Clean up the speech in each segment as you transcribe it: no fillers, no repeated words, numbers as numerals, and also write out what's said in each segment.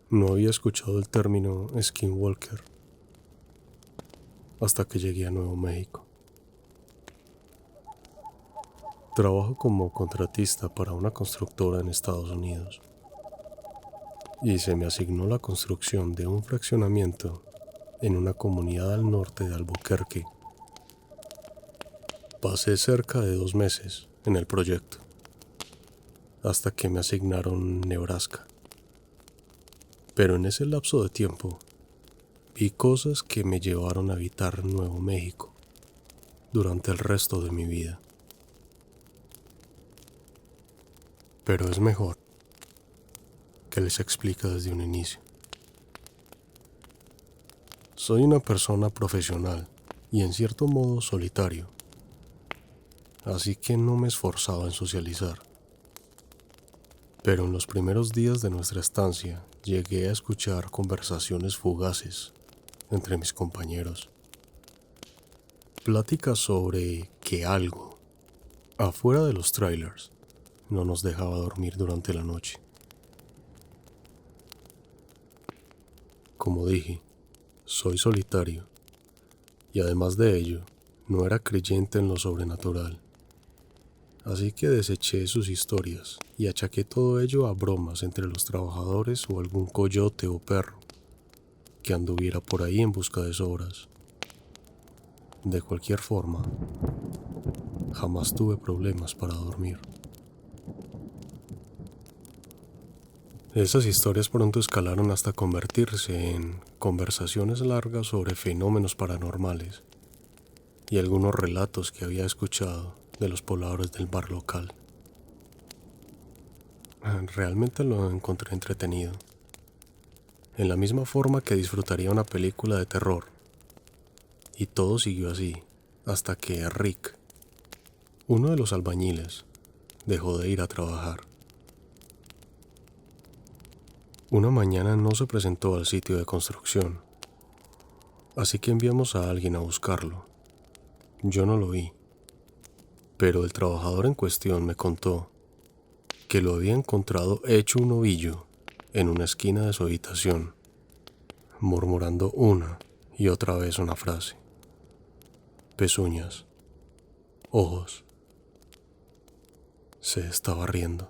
No había escuchado el término skinwalker hasta que llegué a Nuevo México. Trabajo como contratista para una constructora en Estados Unidos y se me asignó la construcción de un fraccionamiento en una comunidad al norte de Albuquerque. Pasé cerca de 2 meses en el proyecto hasta que me asignaron Nebraska. Pero en ese lapso de tiempo vi cosas que me llevaron a habitar Nuevo México durante el resto de mi vida. Pero es mejor que les explique desde un inicio. Soy una persona profesional y en cierto modo solitario, así que no me esforzaba en socializar. Pero en los primeros días de nuestra estancia llegué a escuchar conversaciones fugaces entre mis compañeros. Pláticas sobre que algo afuera de los trailers no nos dejaba dormir durante la noche. Como dije, soy solitario y además de ello, no era creyente en lo sobrenatural. Así que deseché sus historias y achaqué todo ello a bromas entre los trabajadores o algún coyote o perro que anduviera por ahí en busca de sobras. De cualquier forma, jamás tuve problemas para dormir. Esas historias pronto escalaron hasta convertirse en conversaciones largas sobre fenómenos paranormales y algunos relatos que había escuchado de los pobladores del bar local. Realmente lo encontré entretenido, en la misma forma que disfrutaría una película de terror. Y todo siguió así, hasta que Rick, uno de los albañiles, dejó de ir a trabajar. Una mañana no se presentó al sitio de construcción, así que enviamos a alguien a buscarlo. Yo no lo vi, pero el trabajador en cuestión me contó que lo había encontrado hecho un ovillo en una esquina de su habitación, murmurando una y otra vez una frase: pezuñas, ojos. Se estaba riendo.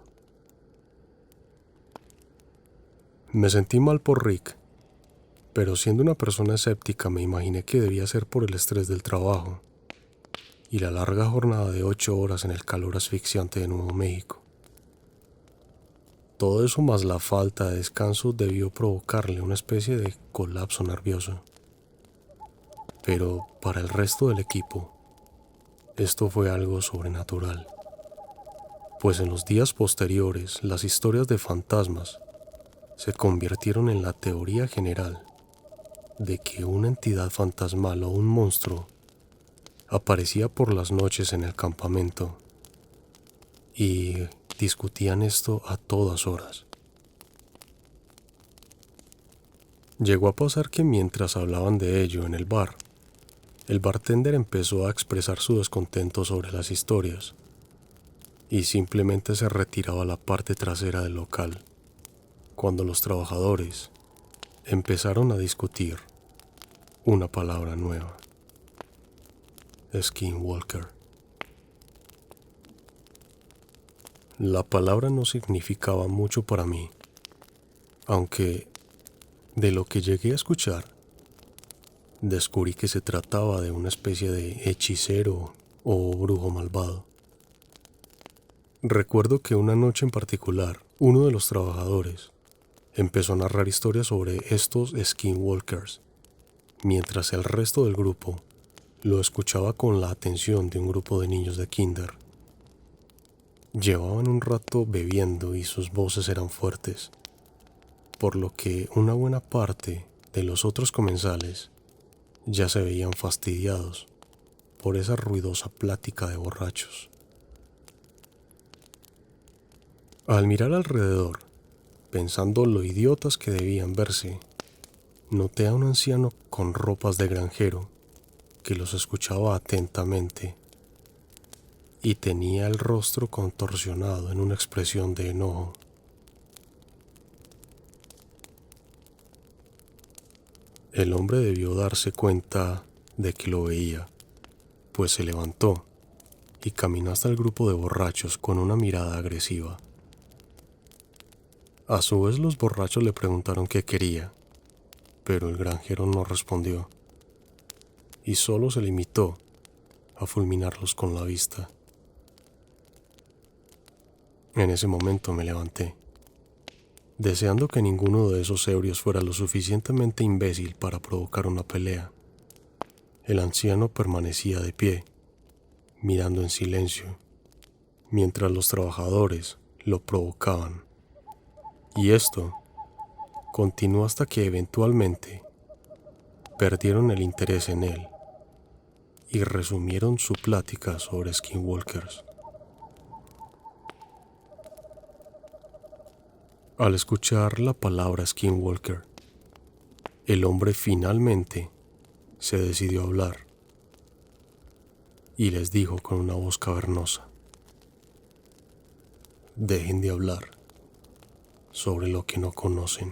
Me sentí mal por Rick, pero siendo una persona escéptica me imaginé que debía ser por el estrés del trabajo y la larga jornada de 8 horas en el calor asfixiante de Nuevo México. Todo eso más la falta de descanso debió provocarle una especie de colapso nervioso. Pero para el resto del equipo, esto fue algo sobrenatural, pues en los días posteriores las historias de fantasmas se convirtieron en la teoría general de que una entidad fantasmal o un monstruo aparecía por las noches en el campamento y discutían esto a todas horas. Llegó a pasar que mientras hablaban de ello en el bartender empezó a expresar su descontento sobre las historias y simplemente se retiraba a la parte trasera del local cuando los trabajadores empezaron a discutir una palabra nueva: skinwalker. La palabra no significaba mucho para mí, aunque de lo que llegué a escuchar, descubrí que se trataba de una especie de hechicero o brujo malvado. Recuerdo que una noche en particular, uno de los trabajadores empezó a narrar historias sobre estos skinwalkers, mientras el resto del grupo lo escuchaba con la atención de un grupo de niños de kinder. Llevaban un rato bebiendo y sus voces eran fuertes, por lo que una buena parte de los otros comensales ya se veían fastidiados por esa ruidosa plática de borrachos. Al mirar alrededor, pensando lo idiotas que debían verse, noté a un anciano con ropas de granjero que los escuchaba atentamente y tenía el rostro contorsionado en una expresión de enojo. El hombre debió darse cuenta de que lo veía, pues se levantó y caminó hasta el grupo de borrachos con una mirada agresiva. A su vez los borrachos le preguntaron qué quería, pero el granjero no respondió y solo se limitó a fulminarlos con la vista. En ese momento me levanté, deseando que ninguno de esos ebrios fuera lo suficientemente imbécil para provocar una pelea. El anciano permanecía de pie, mirando en silencio, mientras los trabajadores lo provocaban. Y esto continuó hasta que eventualmente perdieron el interés en él y resumieron su plática sobre skinwalkers. Al escuchar la palabra skinwalker, el hombre finalmente se decidió a hablar y les dijo con una voz cavernosa: dejen de hablar sobre lo que no conocen.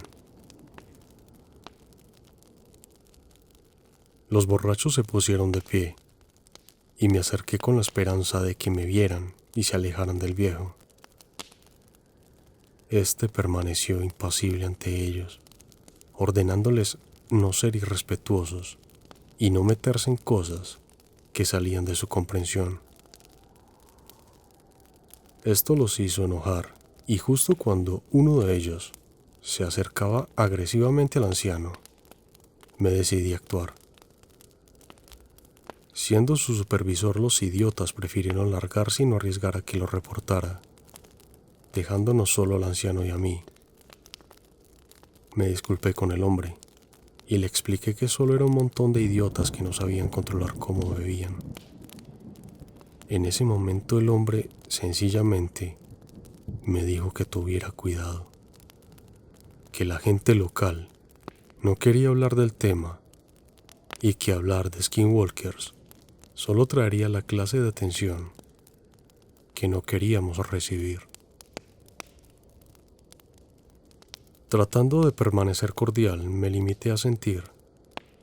Los borrachos se pusieron de pie y me acerqué con la esperanza de que me vieran y se alejaran del viejo. Este permaneció impasible ante ellos, ordenándoles no ser irrespetuosos y no meterse en cosas que salían de su comprensión. Esto los hizo enojar, y justo cuando uno de ellos se acercaba agresivamente al anciano, me decidí a actuar. Siendo su supervisor, los idiotas prefirieron largarse y no arriesgar a que lo reportara, dejándonos solo al anciano y a mí. Me disculpé con el hombre y le expliqué que solo era un montón de idiotas que no sabían controlar cómo bebían. En ese momento el hombre sencillamente me dijo que tuviera cuidado, que la gente local no quería hablar del tema y que hablar de skinwalkers solo traería la clase de atención que no queríamos recibir. Tratando de permanecer cordial, me limité a sentir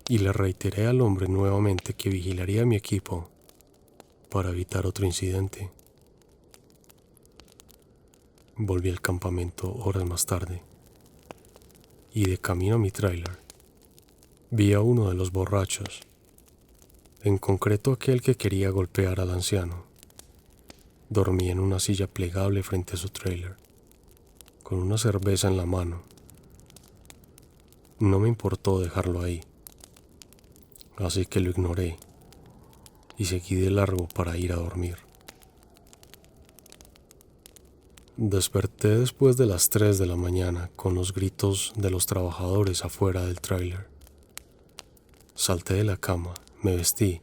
y le reiteré al hombre nuevamente que vigilaría mi equipo para evitar otro incidente. Volví al campamento horas más tarde y de camino a mi tráiler vi a uno de los borrachos, en concreto aquel que quería golpear al anciano. Dormía en una silla plegable frente a su tráiler, con una cerveza en la mano. No me importó dejarlo ahí, así que lo ignoré y seguí de largo para ir a dormir. Desperté después de las 3 de la mañana con los gritos de los trabajadores afuera del tráiler. Salté de la cama, me vestí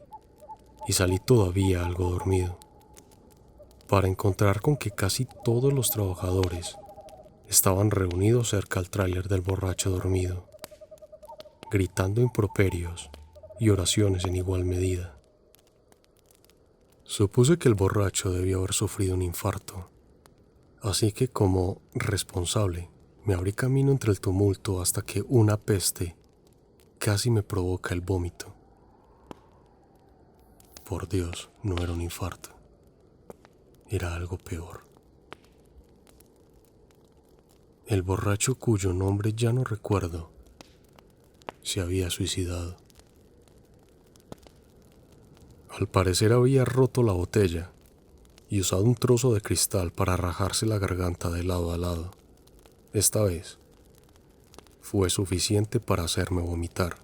y salí todavía algo dormido, para encontrar con que casi todos los trabajadores estaban reunidos cerca al tráiler del borracho dormido, gritando improperios y oraciones en igual medida. Supuse que el borracho debió haber sufrido un infarto, así que como responsable me abrí camino entre el tumulto hasta que una peste casi me provoca el vómito. Por Dios, no era un infarto, era algo peor. El borracho, cuyo nombre ya no recuerdo, se había suicidado. Al parecer había roto la botella y usado un trozo de cristal para rajarse la garganta de lado a lado. Esta vez fue suficiente para hacerme vomitar,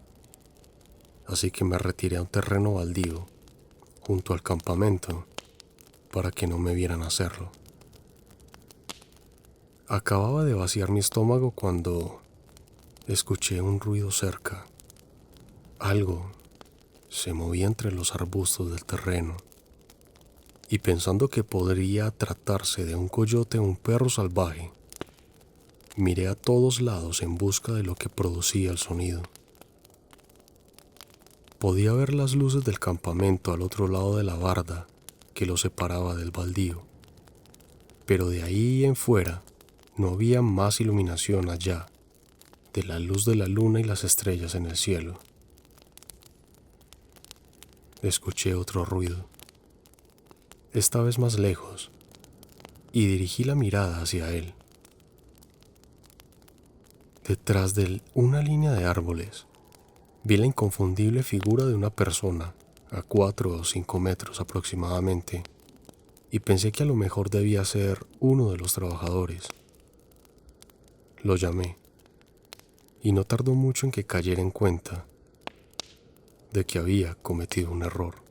así que me retiré a un terreno baldío junto al campamento para que no me vieran hacerlo. Acababa de vaciar mi estómago cuando escuché un ruido cerca. Algo se movía entre los arbustos del terreno, y pensando que podría tratarse de un coyote o un perro salvaje, miré a todos lados en busca de lo que producía el sonido. Podía ver las luces del campamento al otro lado de la barda que lo separaba del baldío, pero de ahí en fuera no había más iluminación allá de la luz de la luna y las estrellas en el cielo. escuché otro ruido, esta vez más lejos, y dirigí la mirada hacia él. Detrás de él, una línea de árboles, vi la inconfundible figura de una persona a 4 o 5 metros aproximadamente, y pensé que a lo mejor debía ser uno de los trabajadores. Lo llamé, y no tardó mucho en que cayera en cuenta de que había cometido un error.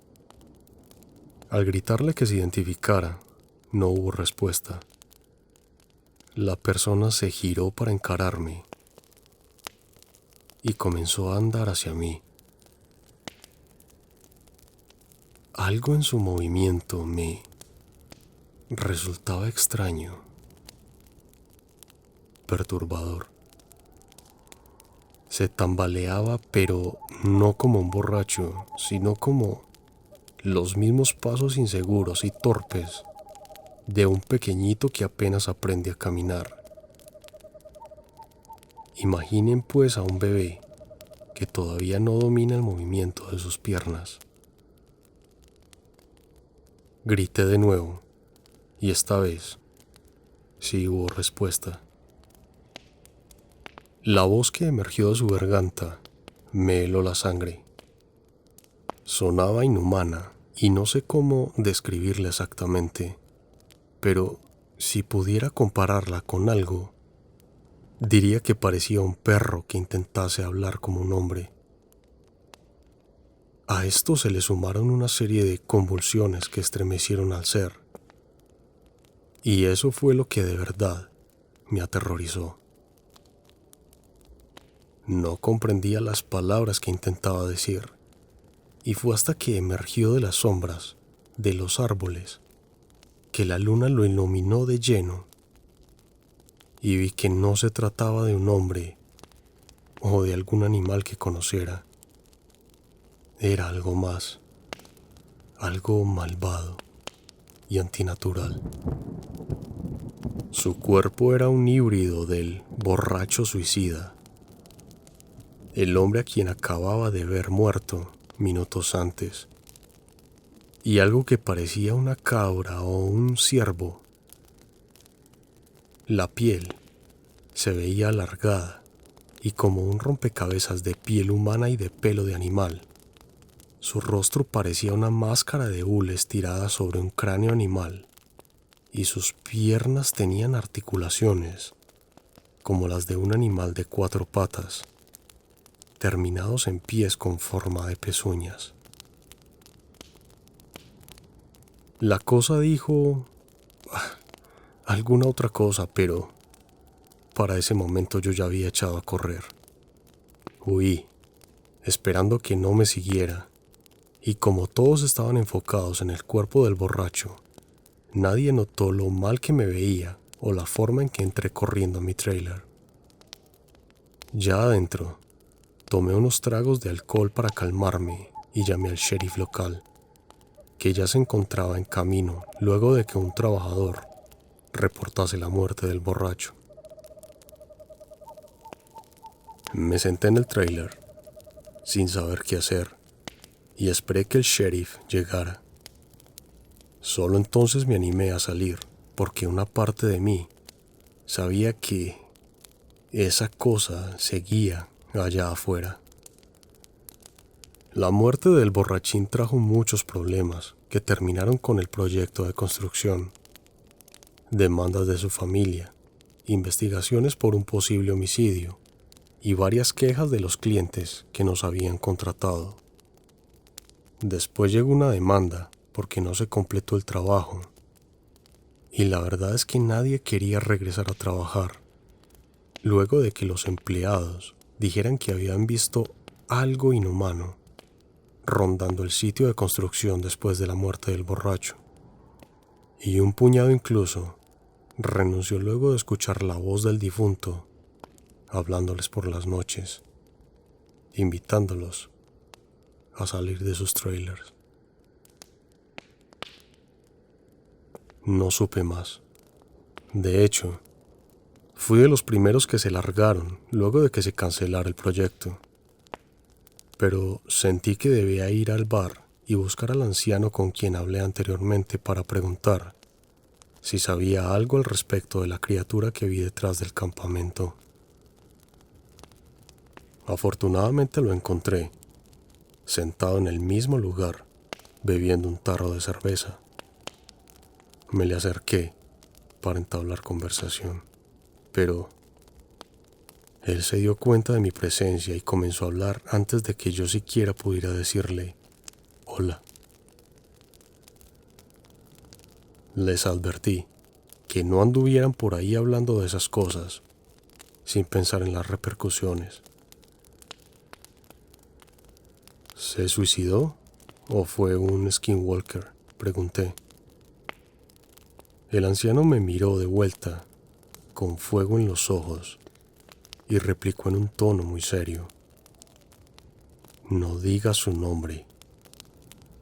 Al gritarle que se identificara, no hubo respuesta. La persona se giró para encararme y comenzó a andar hacia mí. Algo en su movimiento me resultaba extraño, perturbador. Se tambaleaba, pero no como un borracho, sino como los mismos pasos inseguros y torpes de un pequeñito que apenas aprende a caminar. Imaginen pues a un bebé que todavía no domina el movimiento de sus piernas. Grité de nuevo, y esta vez sí hubo respuesta. La voz que emergió de su garganta me heló la sangre. Sonaba inhumana y no sé cómo describirla exactamente, pero si pudiera compararla con algo, diría que parecía un perro que intentase hablar como un hombre. A esto se le sumaron una serie de convulsiones que estremecieron al ser, y eso fue lo que de verdad me aterrorizó. No comprendía las palabras que intentaba decir, y fue hasta que emergió de las sombras de los árboles que la luna lo iluminó de lleno y vi que no se trataba de un hombre o de algún animal que conociera. Era algo más, algo malvado y antinatural. Su cuerpo era un híbrido del borracho suicida, el hombre a quien acababa de ver muerto minutos antes, y algo que parecía una cabra o un ciervo. La piel se veía alargada y como un rompecabezas de piel humana y de pelo de animal. Su rostro parecía una máscara de hule estirada sobre un cráneo animal, y sus piernas tenían articulaciones como las de un animal de 4 patas, terminados en pies con forma de pezuñas. La cosa dijo alguna otra cosa, pero para ese momento yo ya había echado a correr. Huí, esperando que no me siguiera, y como todos estaban enfocados en el cuerpo del borracho, nadie notó lo mal que me veía o la forma en que entré corriendo a mi trailer. Ya adentro, tomé unos tragos de alcohol para calmarme y llamé al sheriff local, que ya se encontraba en camino luego de que un trabajador reportase la muerte del borracho. Me senté en el trailer, sin saber qué hacer, y esperé que el sheriff llegara. Solo entonces me animé a salir, porque una parte de mí sabía que esa cosa seguía allá afuera. La muerte del borrachín trajo muchos problemas que terminaron con el proyecto de construcción, demandas de su familia, investigaciones por un posible homicidio y varias quejas de los clientes que nos habían contratado. Después llegó una demanda porque no se completó el trabajo, y la verdad es que nadie quería regresar a trabajar, luego de que los empleados dijeran que habían visto algo inhumano rondando el sitio de construcción después de la muerte del borracho. Y un puñado incluso renunció luego de escuchar la voz del difunto hablándoles por las noches, invitándolos a salir de sus trailers. No supe más. De hecho, fui de los primeros que se largaron luego de que se cancelara el proyecto. Pero sentí que debía ir al bar y buscar al anciano con quien hablé anteriormente para preguntar si sabía algo al respecto de la criatura que vi detrás del campamento. Afortunadamente lo encontré, sentado en el mismo lugar, bebiendo un tarro de cerveza. Me le acerqué para entablar conversación, pero él se dio cuenta de mi presencia y comenzó a hablar antes de que yo siquiera pudiera decirle hola. Les advertí que no anduvieran por ahí hablando de esas cosas, sin pensar en las repercusiones. ¿Se suicidó o fue un skinwalker?, pregunté. El anciano me miró de vuelta, con fuego en los ojos, y replicó en un tono muy serio: no digas su nombre.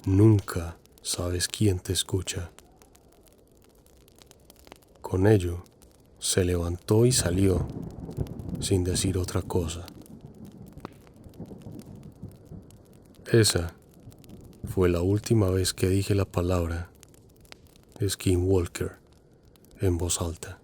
Nunca sabes quién te escucha. Con ello, se levantó y salió, sin decir otra cosa. Esa fue la última vez que dije la palabra Skinwalker en voz alta.